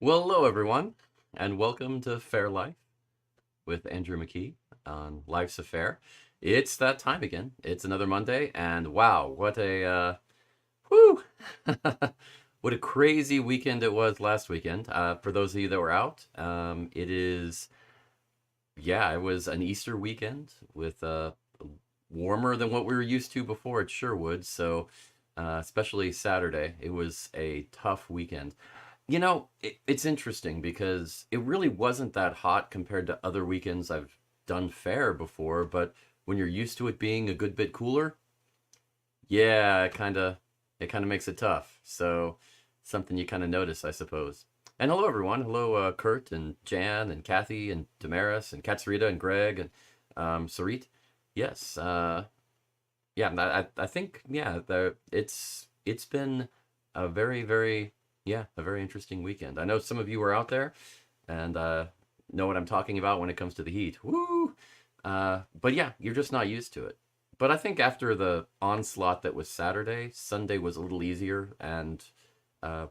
Well, hello everyone, and welcome to Fair Life with Andrew McKee on Life's a Fair. It's that time again. It's another Monday, and wow, what a whoo, what a crazy weekend it was last weekend. For those of you that were out, it was an Easter weekend with warmer than what we were used to before at Sherwood. So, especially Saturday, it was a tough weekend. It's interesting because it really wasn't that hot compared to other weekends I've done fair before, but when you're used to it being a good bit cooler, yeah, it kind of makes it tough. So, something you kind of notice, I suppose. And hello everyone. Hello Kurt and Jan and Kathy and Damaris and Katsurita and Greg and Sarit. Yes. Yeah, I think it's been a very interesting weekend. I know some of you were out there and know what I'm talking about when it comes to the heat. Woo! But yeah, you're just not used to it. But I think after the onslaught that was Saturday, Sunday was a little easier and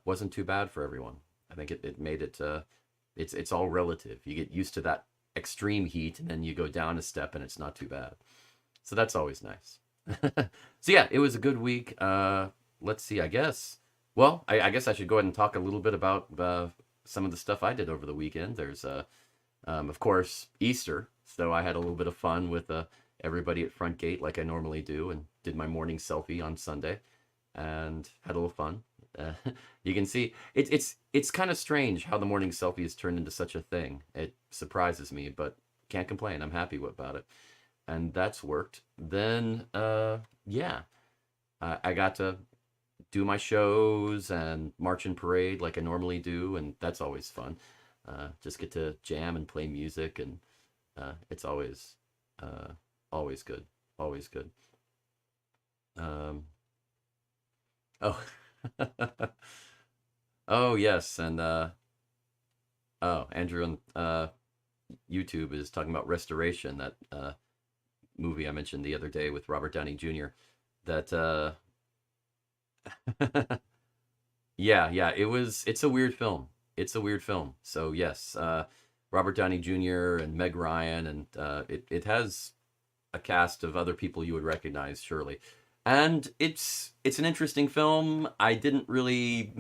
wasn't too bad for everyone. I think it made it. It's all relative. You get used to that extreme heat, and then you go down a step, and it's not too bad. So that's always nice. So yeah, it was a good week. Let's see. I guess. Well, I guess I should go ahead and talk a little bit about some of the stuff I did over the weekend. There's, of course, Easter. So I had a little bit of fun with everybody at front gate, like I normally do, and did my morning selfie on Sunday, and had a little fun. Uh, you can see it's kind of strange how the morning selfie has turned into such a thing. It surprises me, but can't complain. I'm happy about it, and that's worked. Then, yeah, I got to do my shows and march in parade like I normally do, and that's always fun. Just get to jam and play music, and it's uh, always good, always good. Um, oh, oh yes, and Andrew on YouTube is talking about Restoration, that movie I mentioned the other day with Robert Downey Jr. That yeah, it's a weird film. It's a weird film. So yes, Robert Downey Jr. and Meg Ryan, and it has a cast of other people you would recognize, surely. And it's an interesting film. I didn't really,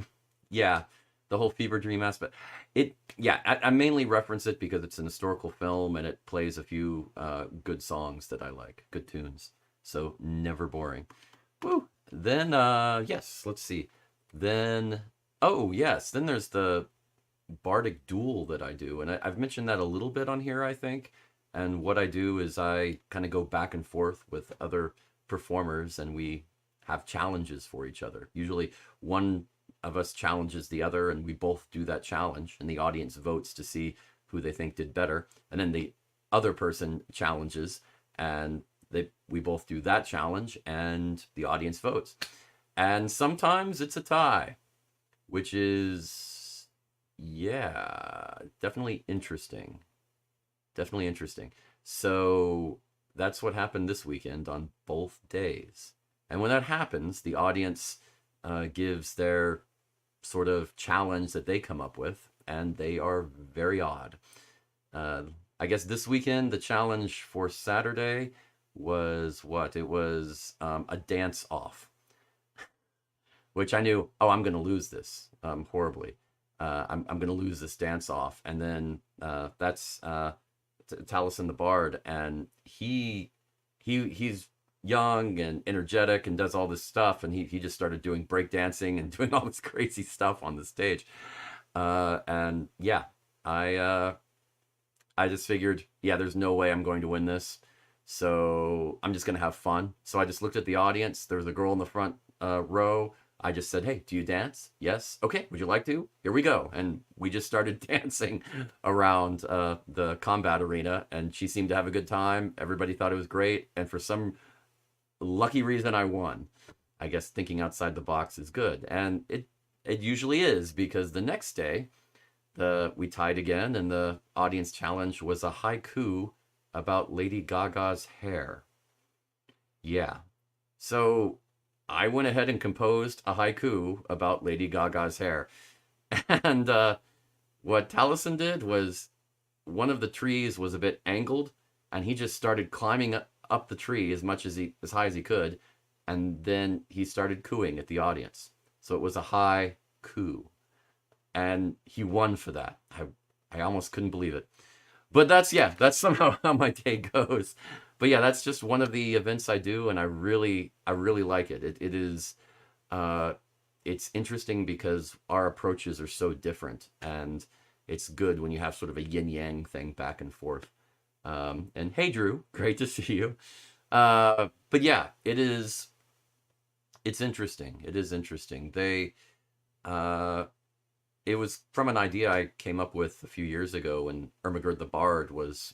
yeah, the whole fever dream aspect. I mainly reference it because it's an historical film and it plays a few good songs that I like, good tunes. So never boring. Woo. Then yes, let's see. Then oh yes, then there's the bardic duel that I do, and I've mentioned that a little bit on here, I think. And what I do is I kind of go back and forth with other performers, and we have challenges for each other. Usually, one of us challenges the other, and we both do that challenge, and the audience votes to see who they think did better. And then the other person challenges, and we both do that challenge, and the audience votes. And sometimes it's a tie, which is, yeah, definitely interesting. Definitely interesting. So that's what happened this weekend on both days. And when that happens, the audience gives their sort of challenge that they come up with, and they are very odd. Uh, I guess this weekend, the challenge for Saturday was what? It was a dance off, which I knew, oh, I'm going to lose this horribly. I'm going to lose this dance off. And then that's Taliesin the Bard, and he's young and energetic and does all this stuff, and he just started doing break dancing and doing all this crazy stuff on the stage. And yeah, I uh, I just figured, yeah, there's no way I'm going to win this. So I'm just going to have fun. So I just looked at the audience. There was a girl in the front row. I just said, hey, do you dance? Yes. Okay. Would you like to? Here we go. And we just started dancing around the combat arena. And she seemed to have a good time. Everybody thought it was great. And for some lucky reason, I won. I guess thinking outside the box is good. And it usually is, because the next day, we tied again, and the audience challenge was a haiku about Lady Gaga's hair. Yeah. So I went ahead and composed a haiku about Lady Gaga's hair. And What Taliesin did was one of the trees was a bit angled, and he just started climbing up the tree as high as he could, and then he started cooing at the audience. So it was a high coo, and he won for that. I almost couldn't believe it. But that's somehow how my day goes. But yeah, that's just one of the events I do, and I really like it. It is uh, it's interesting because our approaches are so different, and it's good when you have sort of a yin yang thing back and forth. And hey, Drew, great to see you. But yeah, it's interesting. It is interesting. Uh, it was from an idea I came up with a few years ago when Ermagerd the Bard was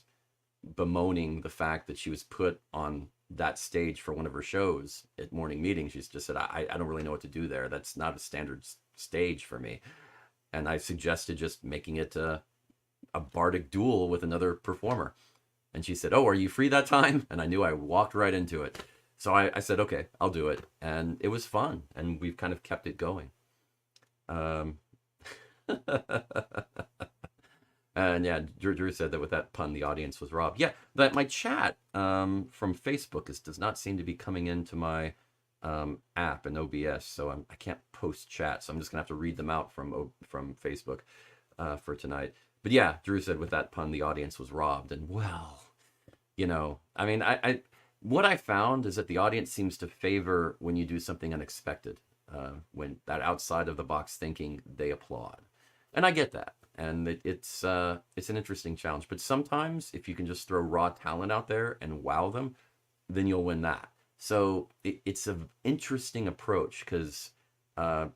bemoaning the fact that she was put on that stage for one of her shows at morning meetings. She's just said, I don't really know what to do there. That's not a standard stage for me. And I suggested just making it a bardic duel with another performer. And she said, "Oh, are you free that time?" And I knew I walked right into it. So I said, "Okay, I'll do it." And it was fun. And we've kind of kept it going. Um, and yeah, Drew said that with that pun, the audience was robbed. Yeah, that my chat from Facebook does not seem to be coming into my app in OBS, so I can't post chat. So I'm just gonna have to read them out from Facebook for tonight. But yeah, Drew said with that pun, the audience was robbed, and well, I mean, I what I found is that the audience seems to favor when you do something unexpected, when that outside of the box thinking, they applaud, and I get that, and it's an interesting challenge. But sometimes if you can just throw raw talent out there and wow them, then you'll win that. So it's an interesting approach because uh,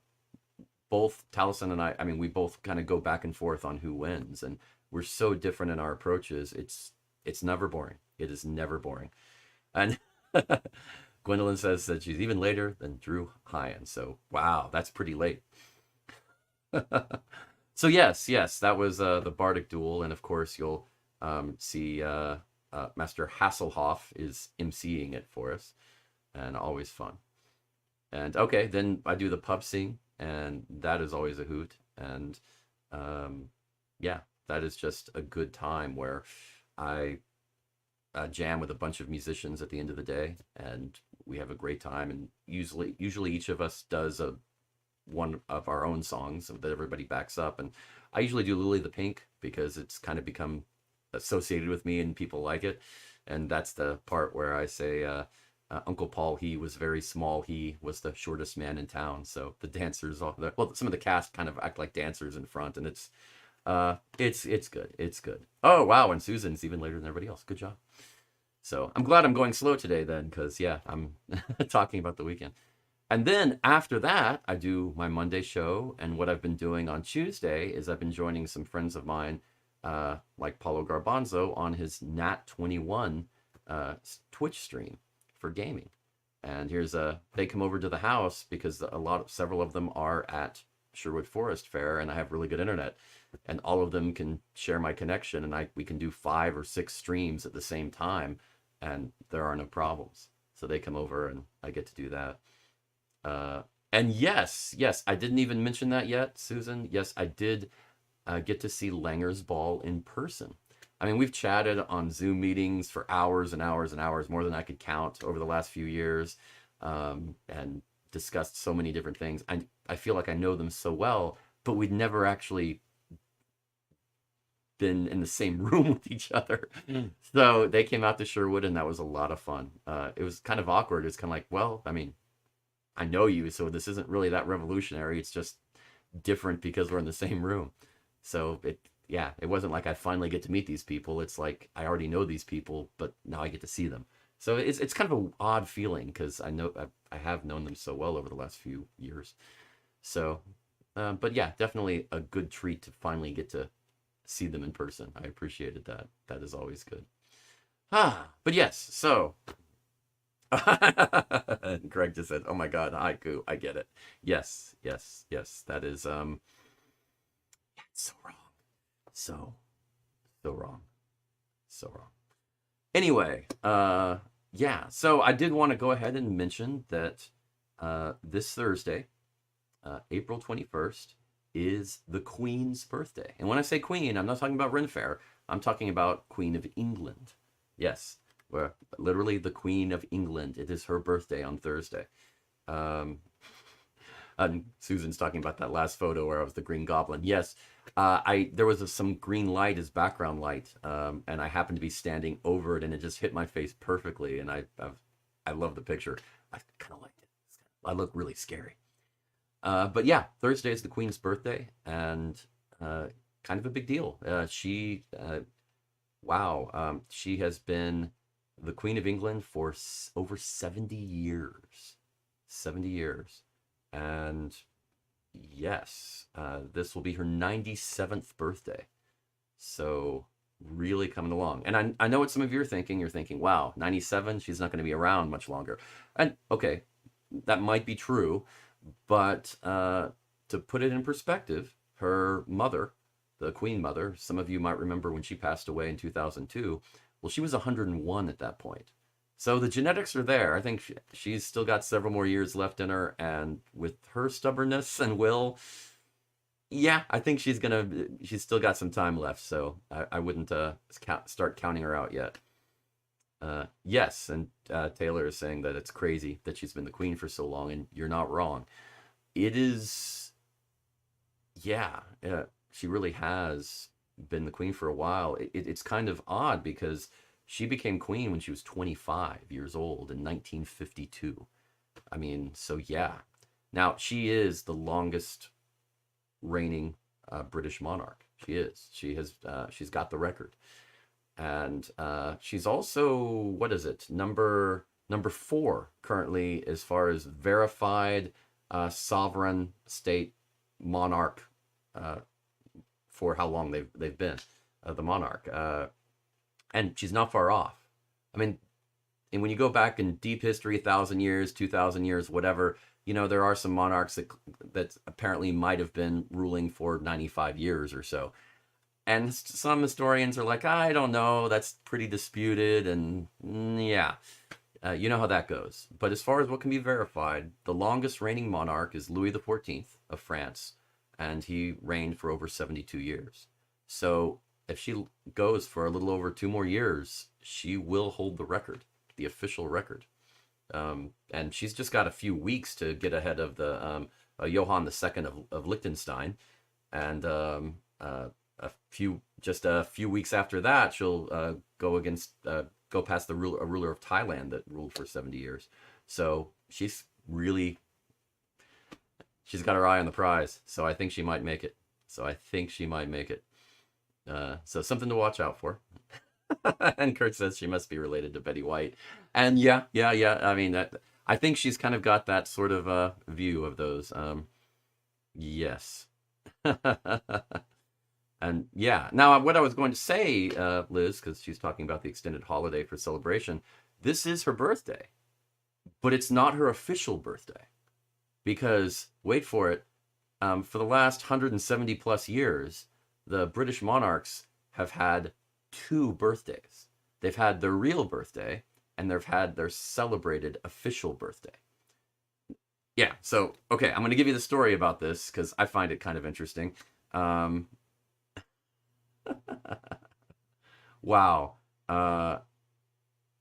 both Taliesin and I mean, we both kind of go back and forth on who wins, and we're so different in our approaches. It's never boring. It is never boring. And Gwendolyn says that she's even later than Drew Hyan. So wow, that's pretty late. So yes, that was the Bardic Duel, and of course you'll see Master Hasselhoff is emceeing it for us, and always fun. And okay, then I do the pub scene, and that is always a hoot. And yeah, that is just a good time where I jam with a bunch of musicians at the end of the day, and we have a great time. And usually each of us does one of our own songs that everybody backs up. And I usually do Lily the Pink because it's kind of become associated with me and people like it. And that's the part where I say, Uncle Paul, he was very small. He was the shortest man in town. So the dancers, some of the cast kind of act like dancers in front, and it's good. It's good. Oh wow, and Susan's even later than everybody else. Good job. So I'm glad I'm going slow today then, because yeah, I'm talking about the weekend. And then after that, I do my Monday show. And what I've been doing on Tuesday is I've been joining some friends of mine, like Paulo Garbanzo, on his Nat 21 Twitch stream for gaming. And they come over to the house because several of them are at Sherwood Forest Fair, and I have really good internet, and all of them can share my connection, and we can do 5 or 6 streams at the same time, and there are no problems. So they come over, and I get to do that. And yes, I didn't even mention that yet, Susan. Yes, I did get to see Langer's Ball in person. I mean, we've chatted on Zoom meetings for hours and hours and hours, more than I could count over the last few years, and discussed so many different things. I feel like I know them so well, but we'd never actually been in the same room with each other. So they came out to Sherwood, and that was a lot of fun. It was kind of awkward. It's kind of like, well, I mean, I know you, so this isn't really that revolutionary. It's just different because we're in the same room. So it wasn't like I finally get to meet these people. It's like I already know these people, but now I get to see them. So it's kind of an odd feeling because I have known them so well over the last few years. So, but yeah, definitely a good treat to finally get to see them in person. I appreciated that. That is always good. But yes, so Greg just said, "Oh my God, haiku, I get it." Yes. That is so wrong. So wrong. So wrong. Anyway, yeah, so I did want to go ahead and mention that this Thursday, April 21st, is the Queen's birthday. And when I say Queen, I'm not talking about Ren Fair. I'm talking about Queen of England. Yes, where literally the Queen of England. It is her birthday on Thursday. Um, and Susan's talking about that last photo where I was the Green Goblin. Yes, I there was some green light as background light, and I happened to be standing over it, and it just hit my face perfectly. And I love the picture. I kind of liked it. I look really scary. But yeah, Thursday is the Queen's birthday, and kind of a big deal. Wow, she has been the Queen of England for over 70 years. 70 years. And yes, this will be her 97th birthday. So really coming along. And I know what some of you are thinking. You're thinking, wow, 97, she's not going to be around much longer. And okay, that might be true. But to put it in perspective, her mother, the Queen Mother, some of you might remember when she passed away in 2002. Well, she was 101 at that point. So the genetics are there. I think she's still got several more years left in her. And with her stubbornness and will, yeah, I think she's still got some time left. So I wouldn't start counting her out yet. Yes, and Taylor is saying that it's crazy that she's been the queen for so long, and you're not wrong. It is, yeah, she really has been the queen for a while. It's kind of odd because she became queen when she was 25 years old in 1952. I mean, so yeah. Now, she is the longest reigning British monarch. She is. She's got the record. And she's also, what is it, number 4 currently as far as verified sovereign state monarch for how long they've been the monarch, and she's not far off. I mean, and when you go back in deep history, 1,000 years, 2,000 years, whatever, there are some monarchs that apparently might have been ruling for 95 years or so. And some historians are like, I don't know, that's pretty disputed, and yeah, you know how that goes. But as far as what can be verified, the longest reigning monarch is Louis XIV of France, and he reigned for over 72 years. So if she goes for a little over 2 more years, she will hold the record, the official record. And she's just got a few weeks to get ahead of the Johann II of Liechtenstein, and just a few weeks after that, she'll go past a ruler of Thailand that ruled for 70 years. So she's got her eye on the prize. So I think she might make it. So something to watch out for. And Kurt says she must be related to Betty White. And yeah. I mean, I think she's kind of got that sort of view of those. Yes. And yeah, now what I was going to say, Liz, because she's talking about the extended holiday for celebration, this is her birthday, but it's not her official birthday, because, wait for it, for the last 170 plus years, the British monarchs have had 2 birthdays. They've had their real birthday, and they've had their celebrated official birthday. Yeah, so, okay, I'm going to give you the story about this, because I find it kind of interesting. Wow.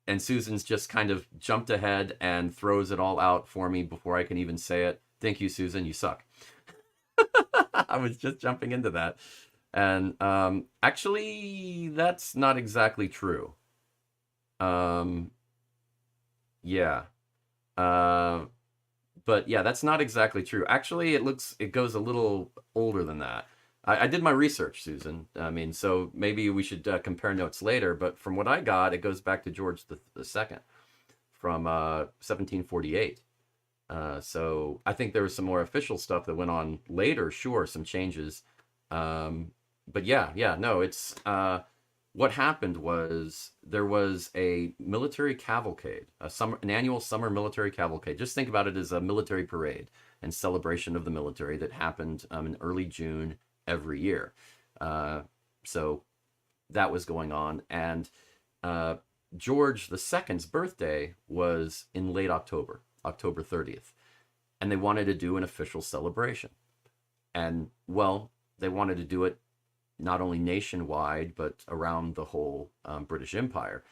And Susan's just kind of jumped ahead and throws it all out for me before I can even say it. Thank you, Susan. You suck. I was just jumping into that. And actually, that's not exactly true. Yeah. But yeah, that's not exactly true. Actually, it goes a little older than that. I did my research, Susan. I mean, so maybe we should compare notes later. But from what I got, it goes back to George the Second from 1748. So I think there was some more official stuff that went on later. Sure, some changes. But yeah, no, it's what happened was there was a military cavalcade, an annual summer military cavalcade. Just think about it as a military parade and celebration of the military that happened in early June every year. So that was going on. And George II's birthday was in late October, October 30th. And they wanted to do an official celebration. And well, they wanted to do it not only nationwide, but around the whole British Empire.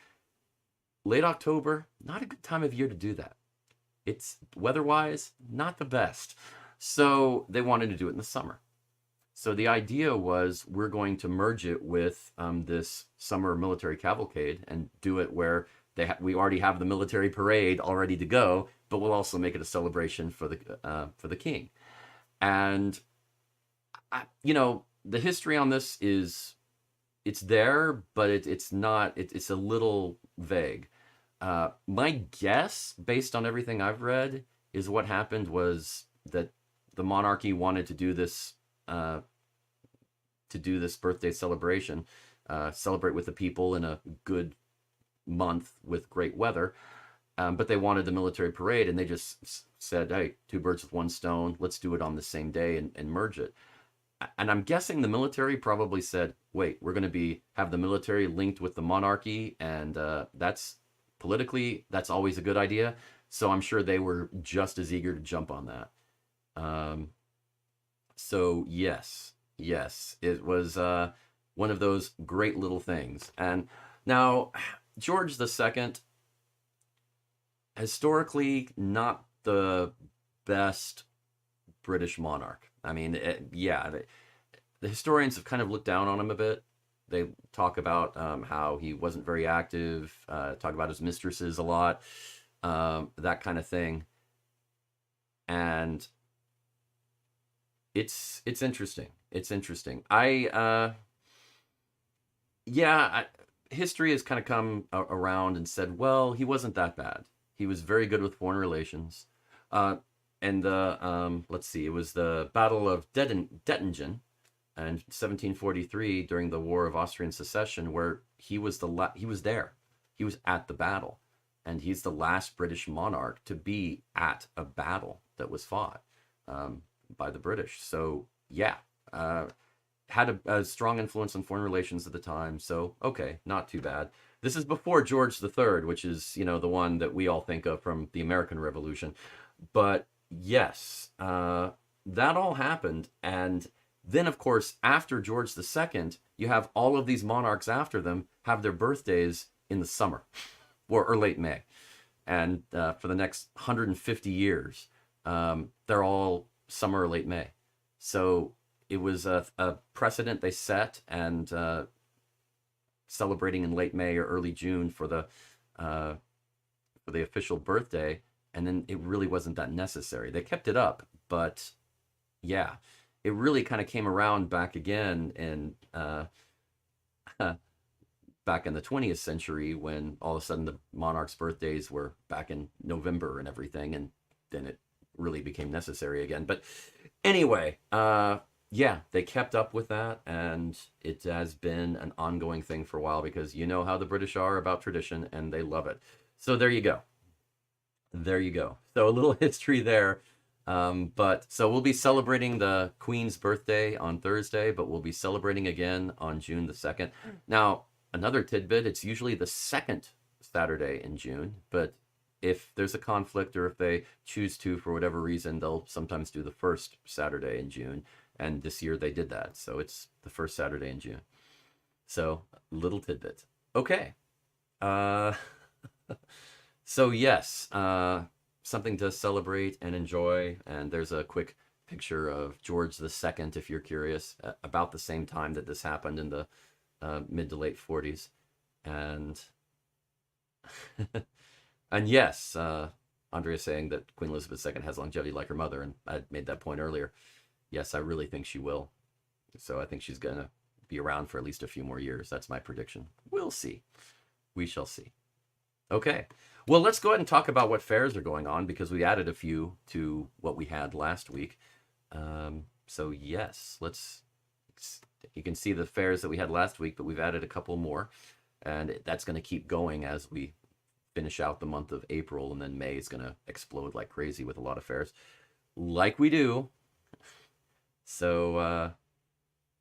Late October, not a good time of year to do that. It's weather-wise, not the best. So they wanted to do it in the summer. So the idea was we're going to merge it with this summer military cavalcade and do it where we already have the military parade all ready to go, but we'll also make it a celebration for the king. And the history on this is it's there, but it's not. It's a little vague. My guess, based on everything I've read, is what happened was that the monarchy wanted to do this birthday celebration, celebrate with the people in a good month with great weather, but they wanted the military parade, and they just said, "Hey, two birds with one stone. Let's do it on the same day and merge it." And I'm guessing the military probably said, "Wait, we're going to have the military linked with the monarchy, and that's politically always a good idea." So I'm sure they were just as eager to jump on that. So yes, it was one of those great little things. And now George II, historically not the best British monarch. I mean, the historians have kind of looked down on him a bit. They talk about how he wasn't very active, talk about his mistresses a lot, that kind of thing. And it's interesting. It's interesting. History has kind of come around and said, well, he wasn't that bad. He was very good with foreign relations. And let's see, it was the Battle of Dettingen in 1743 during the War of Austrian Succession, where he was there. He was at the battle, and he's the last British monarch to be at a battle that was fought by the British. So yeah, had a strong influence on foreign relations at the time. So okay, not too bad. This is before George III, which is the one that we all think of from the American Revolution. But yes, that all happened. And then, of course, after George II, you have all of these monarchs after them have their birthdays in the summer or late May. And for the next 150 years, they're all summer or late May. So it was a precedent they set, and celebrating in late May or early June for the official birthday. And then it really wasn't that necessary. They kept it up, but yeah, it really kind of came around back again in back in the 20th century, when all of a sudden the monarchs' birthdays were back in November and everything, and then it really became necessary again. But anyway, yeah, they kept up with that, and it has been an ongoing thing for a while, because you know how the British are about tradition, and they love it. So there you go. There you go. So a little history there. But so we'll be celebrating the Queen's birthday on Thursday, but we'll be celebrating again on June the 2nd. Now, another tidbit, it's usually the second Saturday in June, but if there's a conflict, or if they choose to, for whatever reason, they'll sometimes do the first Saturday in June. And this year they did that. So it's the first Saturday in June. So little tidbit. Okay. So yes, something to celebrate and enjoy. And there's a quick picture of George II, if you're curious, about the same time that this happened, in the mid to late 40s. And and yes, Andrea's saying that Queen Elizabeth II has longevity like her mother, and I made that point earlier. Yes, I really think she will. So I think she's going to be around for at least a few more years. That's my prediction. We'll see. We shall see. Okay. Well, let's go ahead and talk about what fairs are going on, because we added a few to what we had last week. So yes, you can see the fairs that we had last week, but we've added a couple more, and that's going to keep going as we finish out the month of April, and then May is going to explode like crazy with a lot of fairs, like we do. So,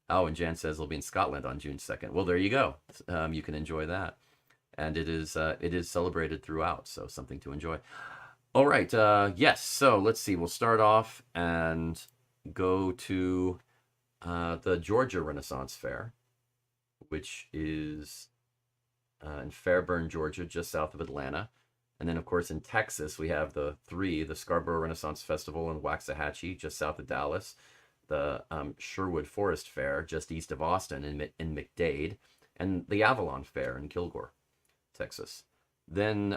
and Jan says they'll be in Scotland on June 2nd. Well, there you go. You can enjoy that. And it is celebrated throughout, so something to enjoy. All right, yes, so let's see. We'll start off, and go to the Georgia Renaissance Fair, which is in Fairburn, Georgia, just south of Atlanta. And then, of course, in Texas, we have the Scarborough Renaissance Festival in Waxahachie, just south of Dallas, the Sherwood Forest Fair, just east of Austin in McDade, and the Avalon Fair in Kilgore, Texas. Then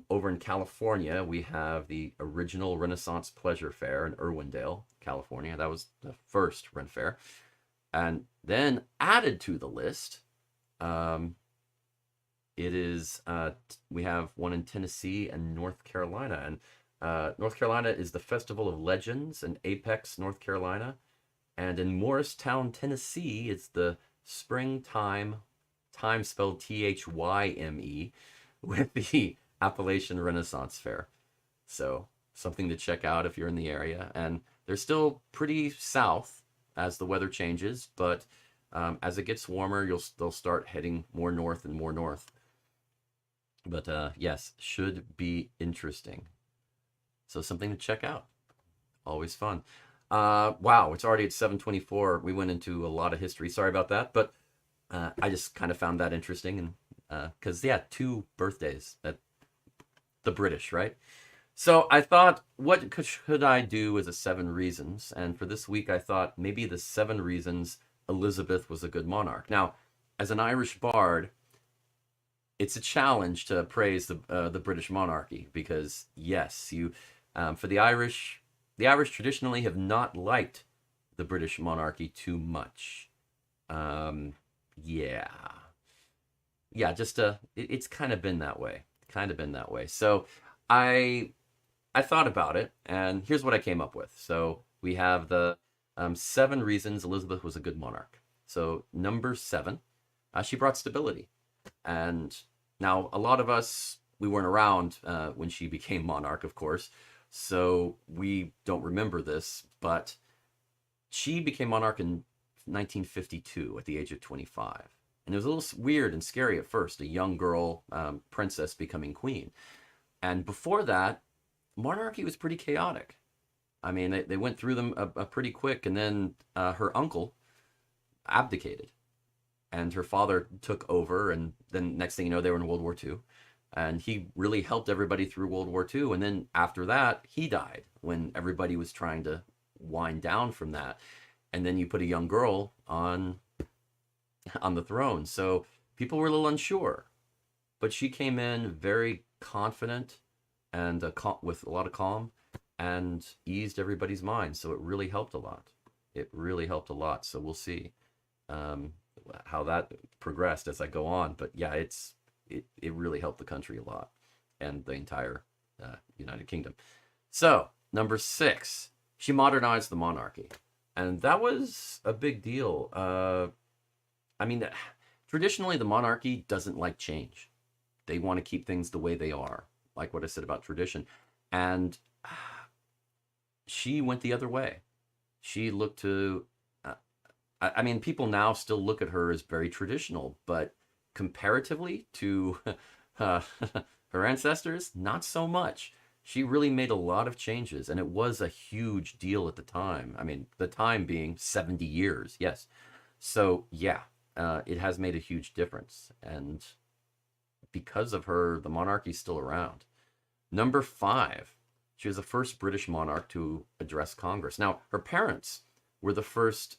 over in California, we have the original Renaissance Pleasure Fair in Irwindale, California. That was the first Ren Fair. And then added to the list, um, it is we have one in Tennessee and North Carolina. And North Carolina is the Festival of Legends in Apex, North Carolina. And in Morristown, Tennessee, it's the Springtime, time spelled Thyme, with the Appalachian Renaissance Fair. So something to check out if you're in the area. And they're still pretty south as the weather changes, but as it gets warmer, they'll start heading more north and more north. But yes, should be interesting. So something to check out. Always fun. Wow, it's already at 7:24. We went into a lot of history. Sorry about that, but I just kind of found that interesting, and because yeah, two birthdays at the British, right? So I thought, what should I do as a 7 reasons? And for this week, I thought maybe the 7 reasons Elizabeth was a good monarch. Now, as an Irish bard, it's a challenge to praise the British monarchy because yes, you for the Irish traditionally have not liked the British monarchy too much. Um, yeah, yeah, just it's kind of been that way, kind of been that way. So I I thought about it, and here's what I came up with. So we have the 7 reasons Elizabeth was a good monarch. So number 7, she brought stability. And now a lot of us, we weren't around when she became monarch, of course, so we don't remember this, but she became monarch in 1952 at the age of 25. And it was a little weird and scary at first, a young girl, princess becoming queen. And before that, monarchy was pretty chaotic. I mean, they went through them pretty quick, and then her uncle abdicated, and her father took over, and then next thing you know, they were in World War II, and he really helped everybody through World War II. And then after that, he died when everybody was trying to wind down from that. And then you put a young girl on the throne, so people were a little unsure. But she came in very confident and with a lot of calm and eased everybody's mind. So it really helped a lot. It really helped a lot. So we'll see um, how that progressed as I go on. But yeah, it really helped the country a lot and the entire United Kingdom. So number 6, she modernized the monarchy, and that was a big deal. I mean, traditionally the monarchy doesn't like change. They want to keep things the way they are, like what I said about tradition. And she went the other way. She looked to, I mean, people now still look at her as very traditional, but comparatively to uh, her ancestors, not so much. She really made a lot of changes, and it was a huge deal at the time. I mean, the time being 70 years, yes. So, yeah, it has made a huge difference. And because of her, the monarchy's still around. Number 5, she was the first British monarch to address Congress. Now, her parents were the first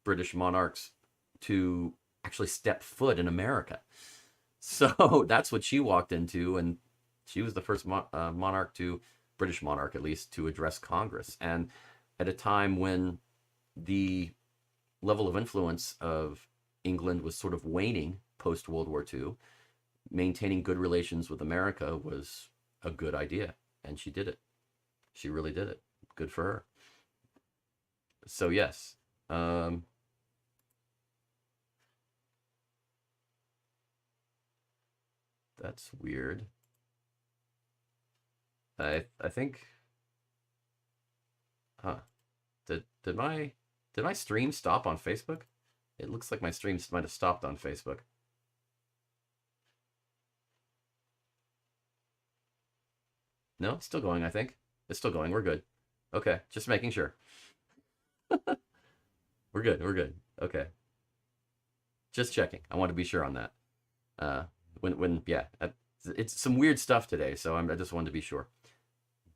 British monarchs to actually step foot in America. So that's what she walked into, and she was the first monarch to, British monarch at least, to address Congress. And at a time when the level of influence of England was sort of waning post World War II, maintaining good relations with America was a good idea, and she did it. She really did it. Good for her. So yes, that's weird. I think, huh? Did my stream stop on Facebook? It looks like my stream might have stopped on Facebook. No, it's still going. I think it's still going. We're good. Okay, just making sure. We're good. We're good. Okay. Just checking. I want to be sure on that. Uh, yeah, it's some weird stuff today, so I just wanted to be sure.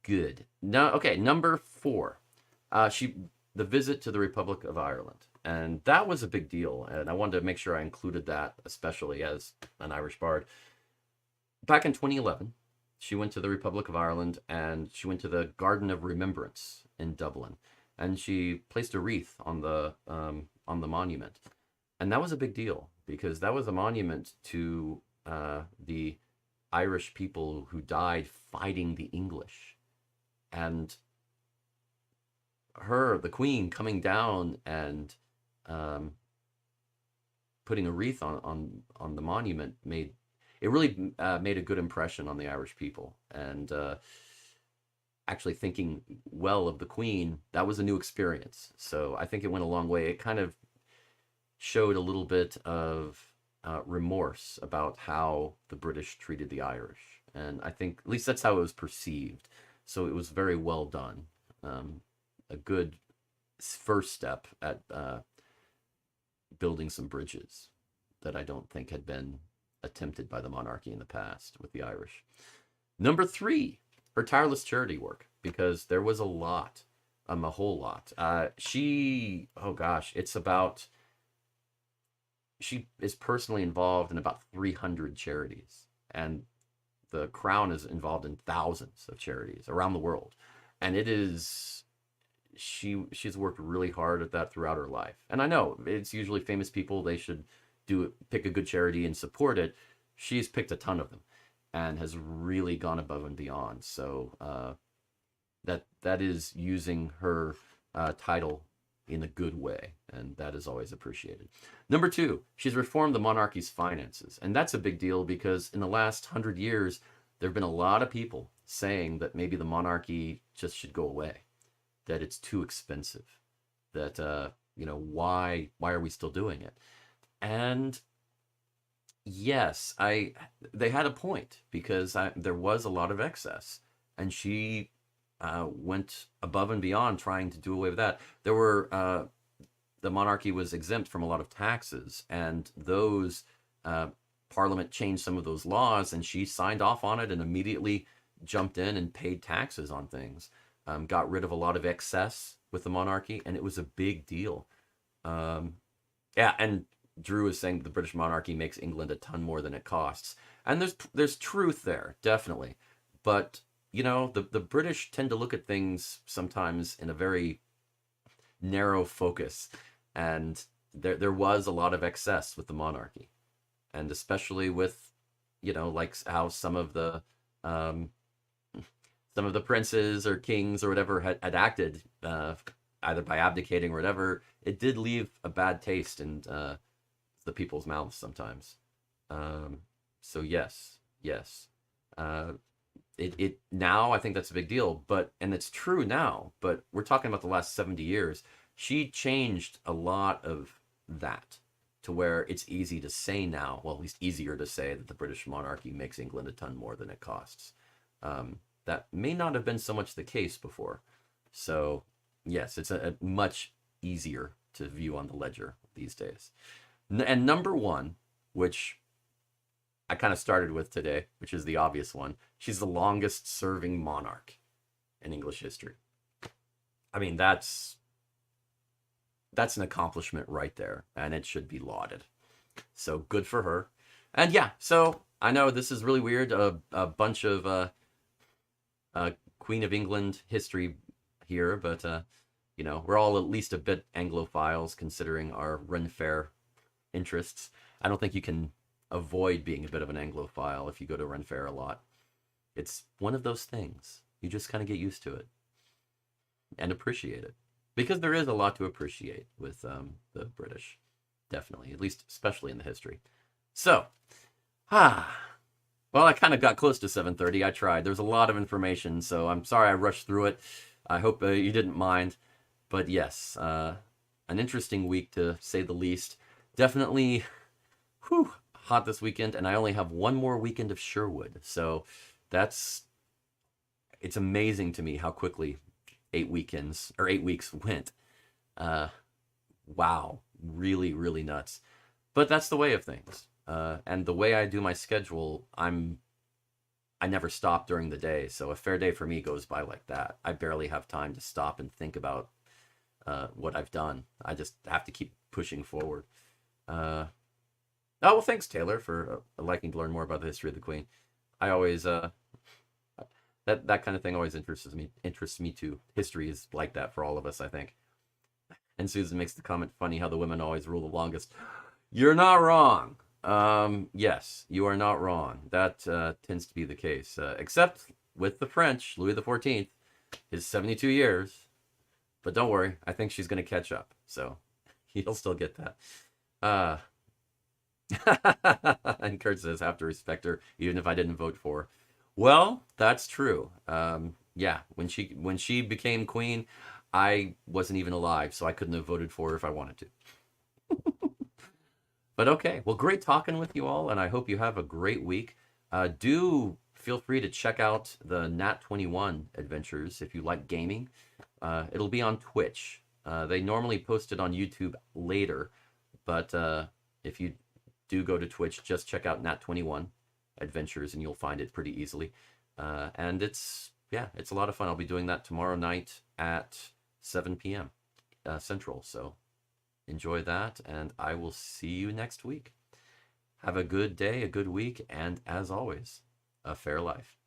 Good. No, okay. Number four. She the visit to the Republic of Ireland, and that was a big deal, and I wanted to make sure I included that, especially as an Irish bard. Back in 2011, she went to the Republic of Ireland, and she went to the Garden of Remembrance in Dublin, and she placed a wreath on the monument, and that was a big deal because that was a monument to the Irish people who died fighting the English, and the Queen, coming down and um, putting a wreath on the monument made a good impression on the Irish people, and actually thinking well of the Queen, that was a new experience. So I think it went a long way. It kind of showed a little bit of remorse about how the British treated the Irish, and I think at least that's how it was perceived. So it was very well done. A good first step at building some bridges that I don't think had been attempted by the monarchy in the past with the Irish. Number three, her tireless charity work, because there was a whole lot. Oh gosh, she is personally involved in about 300 charities, and the crown is involved in thousands of charities around the world. And she's worked really hard at that throughout her life. And I know it's usually famous people, they should pick a good charity and support it. She's picked a ton of them and has really gone above and beyond. So that is using her title in a good way, and that is always appreciated. Number two, she's reformed the monarchy's finances, and that's a big deal because in the last 100 years, there have been a lot of people saying that maybe the monarchy just should go away, that it's too expensive, that why are we still doing it? And yes, they had a point because there was a lot of excess, and she went above and beyond trying to do away with that. The monarchy was exempt from a lot of taxes, and those Parliament changed some of those laws, and she signed off on it and immediately jumped in and paid taxes on things. Got rid of a lot of excess with the monarchy, and it was a big deal. Yeah, and Drew is saying the British monarchy makes England a ton more than it costs, and there's truth there, definitely. But the British tend to look at things sometimes in a very narrow focus, and there was a lot of excess with the monarchy, and especially with like how some of the princes or kings or whatever had acted, either by abdicating or whatever. It did leave a bad taste in the people's mouths sometimes. So yes. It now, I think that's a big deal, and it's true now, but we're talking about the last 70 years. She changed a lot of that to where it's easy to say now, well, at least easier to say, that the British monarchy makes England a ton more than it costs. That may not have been so much the case before. So yes, it's a much easier to view on the ledger these days. And number one, which I kind of started with today, which is the obvious one, she's the longest serving monarch in English history. I mean, that's an accomplishment right there, and it should be lauded. So good for her. And yeah, so I know this is really weird, a bunch of Queen of England history here, but we're all at least a bit Anglophiles considering our Faire interests. I don't think you can avoid being a bit of an Anglophile if you go to Faire a lot. It's one of those things. You just kind of get used to it and appreciate it, because there is a lot to appreciate with the British, definitely, at least especially in the history. So, well, I kind of got close to 7:30. I tried. There's a lot of information, so I'm sorry I rushed through it. I hope you didn't mind. But yes, an interesting week to say the least. Definitely hot this weekend, and I only have one more weekend of Sherwood. So it's amazing to me how quickly 8 weeks went. Uh, wow, really, really nuts. But that's the way of things. And the way I do my schedule, I never stop during the day. So a fair day for me goes by like that. I barely have time to stop and think about what I've done. I just have to keep pushing forward. Uh, oh well, thanks Taylor for liking to learn more about the history of the Queen. I always that kind of thing always interests me too. History is like that for all of us, I think. And Susan makes the comment funny how the women always rule the longest. You're not wrong. Yes, you are not wrong. That tends to be the case, except with the French, Louis XIV, his 72 years. But don't worry, I think she's going to catch up, so he'll still get that. Uh, and Kurt says, have to respect her, even if I didn't vote for her. Well, that's true. Yeah, when she became queen, I wasn't even alive, so I couldn't have voted for her if I wanted to. But okay, well, great talking with you all, and I hope you have a great week. Do feel free to check out the Nat 21 adventures if you like gaming. It'll be on Twitch. They normally post it on YouTube later, but if you do go to Twitch, just check out Nat 21 adventures and you'll find it pretty easily. And it's a lot of fun. I'll be doing that tomorrow night at 7 p.m. Central. So enjoy that, and I will see you next week. Have a good day, a good week, and as always, a fair life.